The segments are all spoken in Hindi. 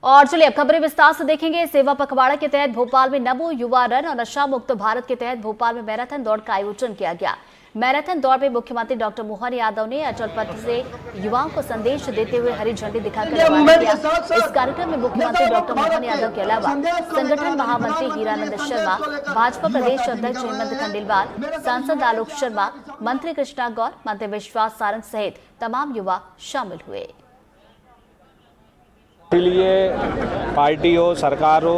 और चलिए अब खबरें विस्तार से देखेंगे। सेवा पखवाड़ा के तहत भोपाल में नमो युवा रन और नशा मुक्त भारत के तहत भोपाल में मैराथन दौड़ का आयोजन किया गया। मैराथन दौड़ में मुख्यमंत्री डॉक्टर मोहन यादव ने अचल पथ से युवाओं को संदेश देते हुए हरी झंडी दिखाकर रवाना किया। इस कार्यक्रम में मुख्यमंत्री डॉक्टर मोहन यादव के अलावा संगठन महामंत्री हीरानंद शर्मा, भाजपा प्रदेश अध्यक्ष हेमंत खंडेलवाल, सांसद आलोक शर्मा, मंत्री कृष्णा गौर, मंत्री विश्वास सारंग सहित तमाम युवा शामिल हुए। इसलिए पार्टी हो, सरकार हो,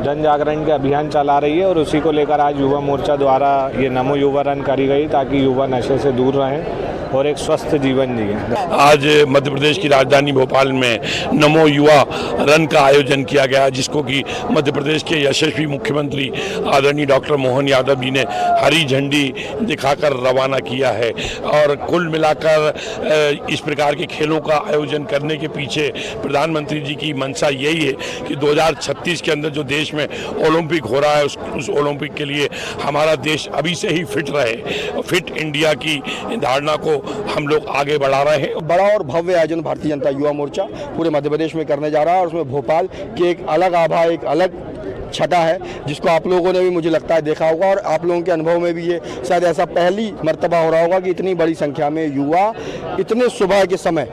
जन जागरण के अभियान चला रही है और उसी को लेकर आज युवा मोर्चा द्वारा ये नमो युवा रन करी गई ताकि युवा नशे से दूर रहें और एक स्वस्थ जीवन जिएं। आज मध्य प्रदेश की राजधानी भोपाल में नमो युवा रन का आयोजन किया गया, जिसको कि मध्य प्रदेश के यशस्वी मुख्यमंत्री आदरणीय डॉक्टर मोहन यादव जी ने हरी झंडी दिखाकर रवाना किया है। और कुल मिलाकर इस प्रकार के खेलों का आयोजन करने के पीछे प्रधानमंत्री जी की मंशा यही है कि 2036 के अंदर जो देश में ओलंपिक हो रहा है उस ओलंपिक के लिए हमारा देश अभी से ही फिट रहे। फिट इंडिया की धारणा को हम लोग आगे बढ़ा रहे हैं। बड़ा और भव्य आयोजन भारतीय जनता युवा मोर्चा पूरे मध्य प्रदेश में करने जा रहा है और उसमें भोपाल की एक अलग आभा, एक अलग छटा है, जिसको आप लोगों ने भी मुझे लगता है देखा होगा और आप लोगों के अनुभव में भी ये शायद ऐसा पहली मर्तबा हो रहा होगा कि इतनी बड़ी संख्या में युवा इतने सुबह के समय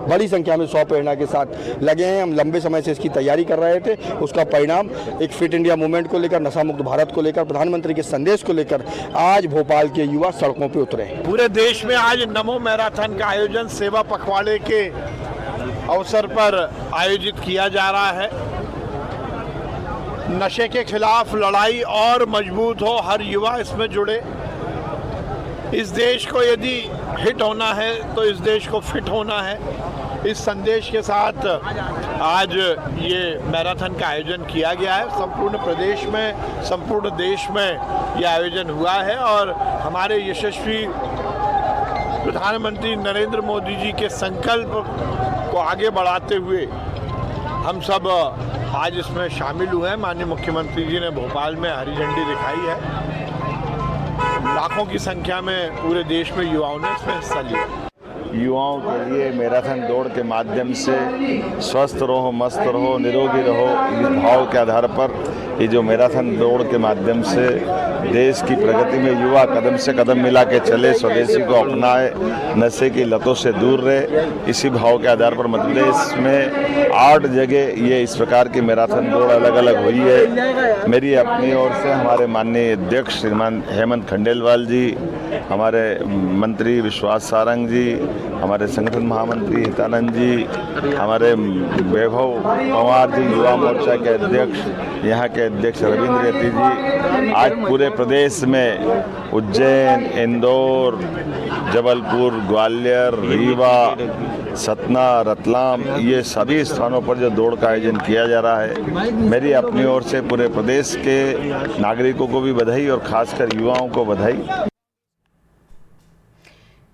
बड़ी संख्या में 100 प्रेरणा के साथ लगे हैं। हम लंबे समय से इसकी तैयारी कर रहे थे। उसका परिणाम एक फिट इंडिया मूवमेंट को लेकर, नशा मुक्त भारत को लेकर, प्रधानमंत्री के संदेश को लेकर आज भोपाल के युवा सड़कों पे उतरे हैं। पूरे देश में आज नमो मैराथन का आयोजन सेवा पखवाड़े के अवसर पर आयोजित किया जा रहा है। नशे के खिलाफ लड़ाई और मजबूत हो, हर युवा इसमें जुड़े। इस देश को यदि हिट होना है तो इस देश को फिट होना है। इस संदेश के साथ आज ये मैराथन का आयोजन किया गया है। संपूर्ण प्रदेश में, संपूर्ण देश में ये आयोजन हुआ है और हमारे यशस्वी प्रधानमंत्री नरेंद्र मोदी जी के संकल्प को आगे बढ़ाते हुए हम सब आज इसमें शामिल हुए हैं। माननीय मुख्यमंत्री जी ने भोपाल में हरी झंडी दिखाई है। लाखों की संख्या में पूरे देश में युवाओं ने इसमें हिस्सा लिया। युवाओं के लिए मैराथन दौड़ के माध्यम से स्वस्थ रहो, मस्त रहो, निरोगी रहो, इस भाव के आधार पर ये जो मैराथन दौड़ के माध्यम से देश की प्रगति में युवा कदम से कदम मिला के चले, स्वदेशी को अपनाए, नशे की लतों से दूर रहे, इसी भाव के आधार पर मध्य प्रदेश में 8 जगह ये इस प्रकार की मैराथन दौड़ अलग अलग हुई है। मेरी अपनी ओर से हमारे माननीय अध्यक्ष श्रीमान हेमंत खंडेलवाल जी, हमारे मंत्री विश्वास सारंग जी, हमारे संगठन महामंत्री हितानंद जी, हमारे वैभव पवार जी युवा मोर्चा के अध्यक्ष, यहाँ के अध्यक्ष रविंद्र रेती जी, आज पूरे प्रदेश में उज्जैन, इंदौर, जबलपुर, ग्वालियर, रीवा, सतना, रतलाम, ये सभी स्थानों पर जो दौड़ का आयोजन किया जा रहा है, मेरी अपनी ओर से पूरे प्रदेश के नागरिकों को भी बधाई और खासकर युवाओं को बधाई।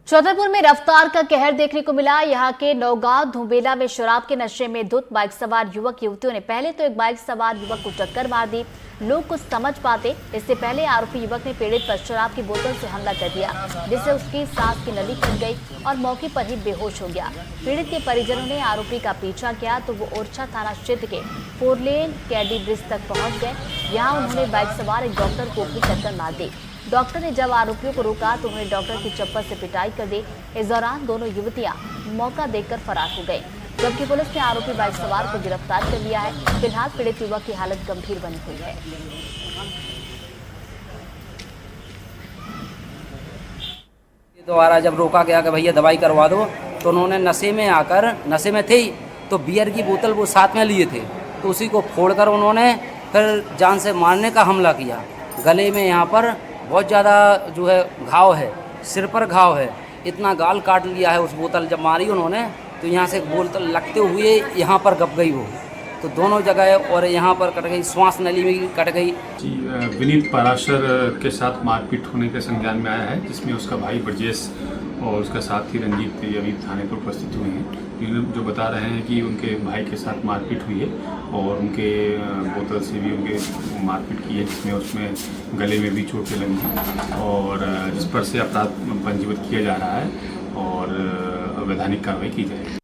छतरपुर में रफ्तार का कहर देखने को मिला। यहाँ के नौगांव धुबेला में शराब के नशे में धुत बाइक सवार युवक युवतियों ने पहले तो एक बाइक सवार युवक को टक्कर मार दी। लोग कुछ समझ पाते इससे पहले आरोपी युवक ने पीड़ित पर शराब की बोतल से हमला कर दिया, जिससे उसकी सांस की नली कट गई और मौके पर ही बेहोश हो गया। पीड़ित के परिजनों ने आरोपी का पीछा किया तो वो ओरछा थाना क्षेत्र के 4 लेन कैडी ब्रिज तक पहुंच गए। यहाँ उन्होंने बाइक सवार एक डॉक्टर को भी टक्कर मार दी। डॉक्टर ने जब आरोपियों को रोका तो उन्होंने डॉक्टर की चप्पल से पिटाई कर दी। इस दौरान दोनों युवतियां मौका देखकर फरार हो गईं, जबकि पुलिस ने आरोपी बाइक सवार को गिरफ्तार कर लिया है। फिलहाल पीड़ित युवक की हालत गंभीर बनी हुई है। दोबारा जब रोका गया कि भैया दवाई करवा दो, तो उन्होंने नशे में थे तो बियर की बोतल वो साथ में लिए थे, तो उसी को फोड़कर उन्होंने फिर जान से मारने का हमला किया। गले में यहाँ पर बहुत ज़्यादा जो है घाव है, सिर पर घाव है, इतना गाल काट लिया है। उस बोतल जब मारी उन्होंने तो यहाँ से बोतल लगते हुए यहाँ पर गप गई वो, तो दोनों जगह और यहाँ पर कट गई, श्वास नली में कट गई। विनीत पाराशर के साथ मारपीट होने के संज्ञान में आया है, जिसमें उसका भाई ब्रजेश और उसका साथी रंजीत अभी थाने पर उपस्थित हुए हैं। जो बता रहे हैं कि उनके भाई के साथ मारपीट हुई है और उनके बोतल से भी उनके मारपीट की है, जिसमें उसमें गले में भी चोटें लगी और जिस पर से अपराध पंजीबद्ध किया जा रहा है और वैधानिक कार्रवाई की जाएगी।